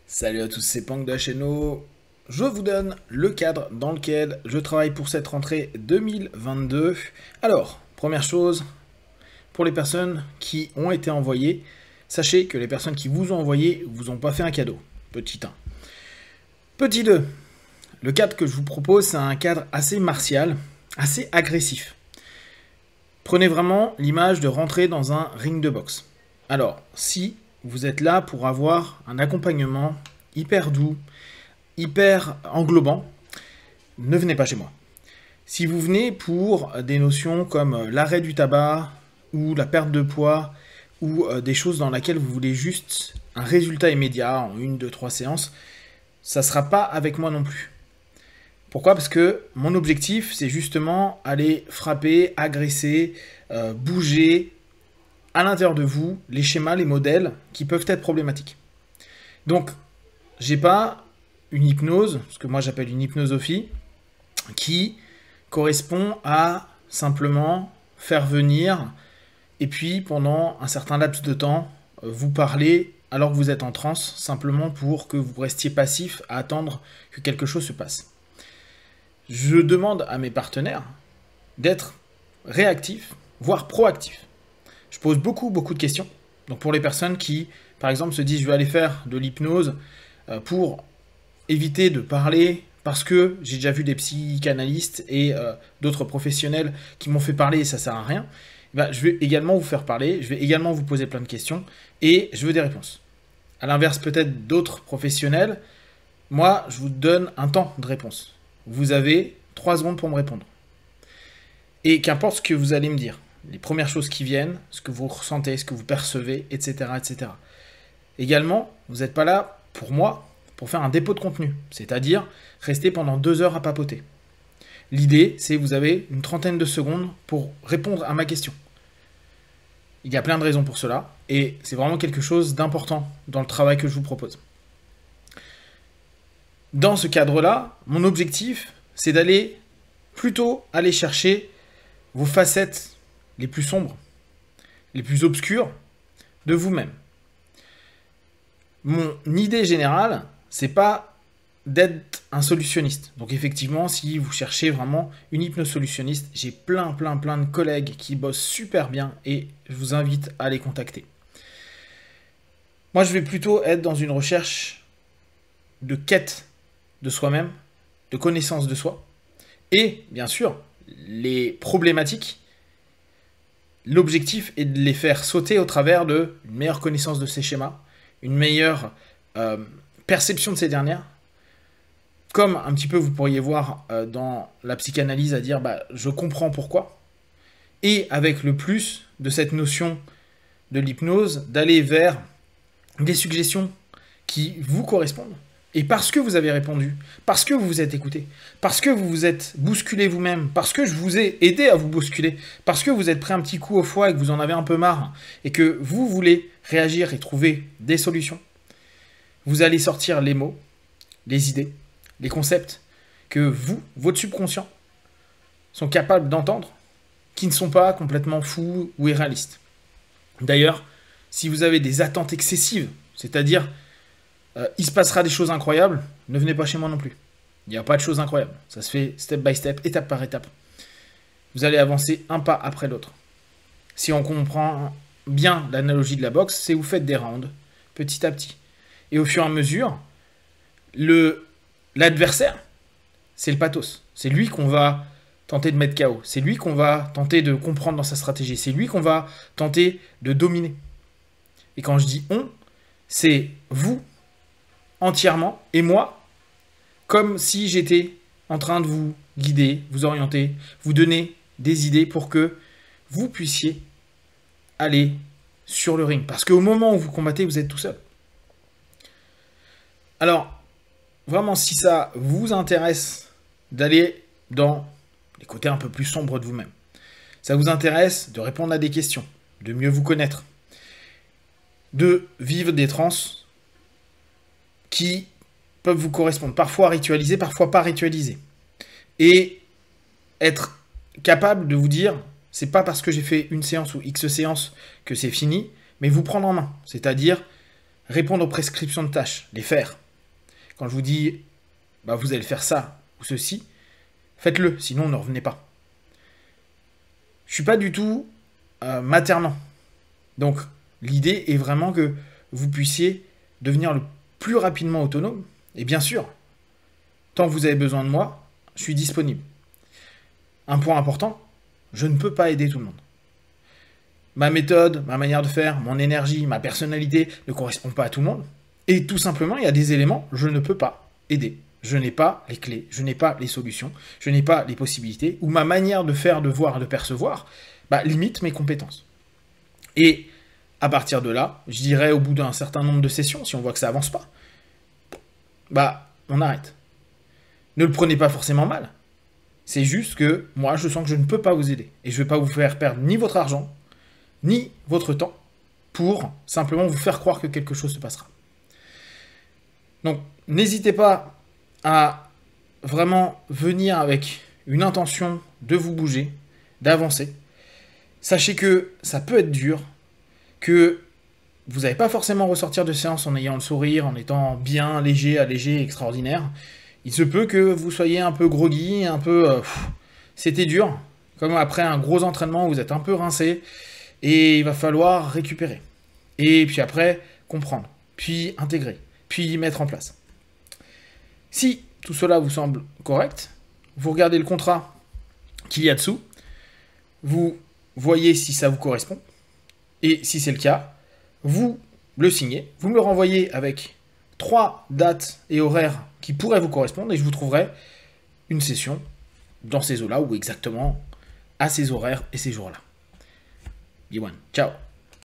Salut à tous, c'est Pang de HNO. Je vous donne le cadre dans lequel je travaille pour cette rentrée 2022. Alors, première chose, pour les personnes qui ont été envoyées, sachez que les personnes qui vous ont envoyé vous ont pas fait un cadeau. Petit 1. Petit 2. Le cadre que je vous propose, c'est un cadre assez martial, assez agressif. Prenez vraiment l'image de rentrer dans un ring de boxe. Alors, si vous êtes là pour avoir un accompagnement hyper doux, hyper englobant, ne venez pas chez moi. Si vous venez pour des notions comme l'arrêt du tabac ou la perte de poids ou des choses dans lesquelles vous voulez juste un résultat immédiat en 1, 2, 3 séances, ça ne sera pas avec moi non plus. Pourquoi? Parce que mon objectif, c'est justement aller frapper, agresser, bouger à l'intérieur de vous les schémas, les modèles qui peuvent être problématiques. Donc, j'ai pas une hypnose, ce que moi j'appelle une hypnosophie, qui correspond à simplement faire venir et puis pendant un certain laps de temps vous parler alors que vous êtes en transe, simplement pour que vous restiez passif à attendre que quelque chose se passe. Je demande à mes partenaires d'être réactifs, voire proactifs. Je pose beaucoup de questions. Donc pour les personnes qui, par exemple, se disent je vais aller faire de l'hypnose pour éviter de parler parce que j'ai déjà vu des psychanalystes et d'autres professionnels qui m'ont fait parler et ça sert à rien, ben, je vais également vous faire parler, je vais également vous poser plein de questions et je veux des réponses. À l'inverse peut-être d'autres professionnels, moi je vous donne un temps de réponse. Vous avez 3 secondes pour me répondre. Et qu'importe ce que vous allez me dire, les premières choses qui viennent, ce que vous ressentez, ce que vous percevez, etc. etc. Également, vous n'êtes pas là pour moi, pour faire un dépôt de contenu, c'est-à-dire rester pendant 2 heures à papoter. L'idée, c'est que vous avez une trentaine de secondes pour répondre à ma question. Il y a plein de raisons pour cela, et c'est vraiment quelque chose d'important dans le travail que je vous propose. Dans ce cadre-là, mon objectif, c'est d'aller plutôt aller chercher vos facettes les plus sombres, les plus obscures de vous-même. Mon idée générale, c'est pas d'être un solutionniste. Donc effectivement, si vous cherchez vraiment une hypnosolutionniste, j'ai plein de collègues qui bossent super bien et je vous invite à les contacter. Moi, je vais plutôt être dans une recherche de quête de soi-même, de connaissance de soi, et bien sûr, les problématiques. L'objectif est de les faire sauter au travers d'une meilleure connaissance de ces schémas, une meilleure perception de ces dernières. Comme un petit peu vous pourriez voir dans la psychanalyse à dire bah, je comprends pourquoi. Et avec le plus de cette notion de l'hypnose, d'aller vers des suggestions qui vous correspondent. Et parce que vous avez répondu, parce que vous vous êtes écouté, parce que vous vous êtes bousculé vous-même, parce que je vous ai aidé à vous bousculer, parce que vous êtes pris un petit coup au foie et que vous en avez un peu marre, et que vous voulez réagir et trouver des solutions, vous allez sortir les mots, les idées, les concepts que vous, votre subconscient, sont capables d'entendre, qui ne sont pas complètement fous ou irréalistes. D'ailleurs, si vous avez des attentes excessives, c'est-à-dire il se passera des choses incroyables, ne venez pas chez moi non plus. Il n'y a pas de choses incroyables. Ça se fait step by step, étape par étape. Vous allez avancer un pas après l'autre. Si on comprend bien l'analogie de la boxe, c'est vous faites des rounds, petit à petit. Et au fur et à mesure, l'adversaire, c'est le pathos. C'est lui qu'on va tenter de mettre KO. C'est lui qu'on va tenter de comprendre dans sa stratégie. C'est lui qu'on va tenter de dominer. Et quand je dis on, c'est vous entièrement, et moi, comme si j'étais en train de vous guider, vous orienter, vous donner des idées pour que vous puissiez aller sur le ring. Parce qu'au moment où vous combattez, vous êtes tout seul. Alors, vraiment, si ça vous intéresse d'aller dans les côtés un peu plus sombres de vous-même, ça vous intéresse de répondre à des questions, de mieux vous connaître, de vivre des transes qui peuvent vous correspondre, parfois ritualisées, parfois pas ritualisées. Et être capable de vous dire, c'est pas parce que j'ai fait une séance ou X séance que c'est fini, mais vous prendre en main. C'est-à-dire répondre aux prescriptions de tâches, les faire. Quand je vous dis, bah, vous allez faire ça ou ceci, faites-le, sinon ne revenez pas. Je ne suis pas du tout maternant. Donc, l'idée est vraiment que vous puissiez devenir le plus rapidement autonome. Et bien sûr, tant que vous avez besoin de moi, je suis disponible. Un point important, je ne peux pas aider tout le monde. Ma méthode, ma manière de faire, mon énergie, ma personnalité ne correspond pas à tout le monde. Et tout simplement, il y a des éléments, je ne peux pas aider. Je n'ai pas les clés, je n'ai pas les solutions, je n'ai pas les possibilités, ou ma manière de faire, de voir, de percevoir, limite mes compétences. Et à partir de là, je dirais au bout d'un certain nombre de sessions, si on voit que ça avance pas, on arrête. Ne le prenez pas forcément mal. C'est juste que moi, je sens que je ne peux pas vous aider. Et je ne vais pas vous faire perdre ni votre argent, ni votre temps, pour simplement vous faire croire que quelque chose se passera. Donc, n'hésitez pas à vraiment venir avec une intention de vous bouger, d'avancer. Sachez que ça peut être dur, que vous n'allez pas forcément ressortir de séance en ayant le sourire, en étant bien, léger, allégé, extraordinaire. Il se peut que vous soyez un peu groggy, un peu... c'était dur, comme après un gros entraînement, vous êtes un peu rincé, et il va falloir récupérer. Et puis après, comprendre, puis intégrer, puis mettre en place. Si tout cela vous semble correct, vous regardez le contrat qu'il y a dessous, vous voyez si ça vous correspond, et si c'est le cas, vous le signez, vous me le renvoyez avec 3 dates et horaires qui pourraient vous correspondre, et je vous trouverai une session dans ces eaux-là, ou exactement à ces horaires et ces jours-là. Be one. Ciao.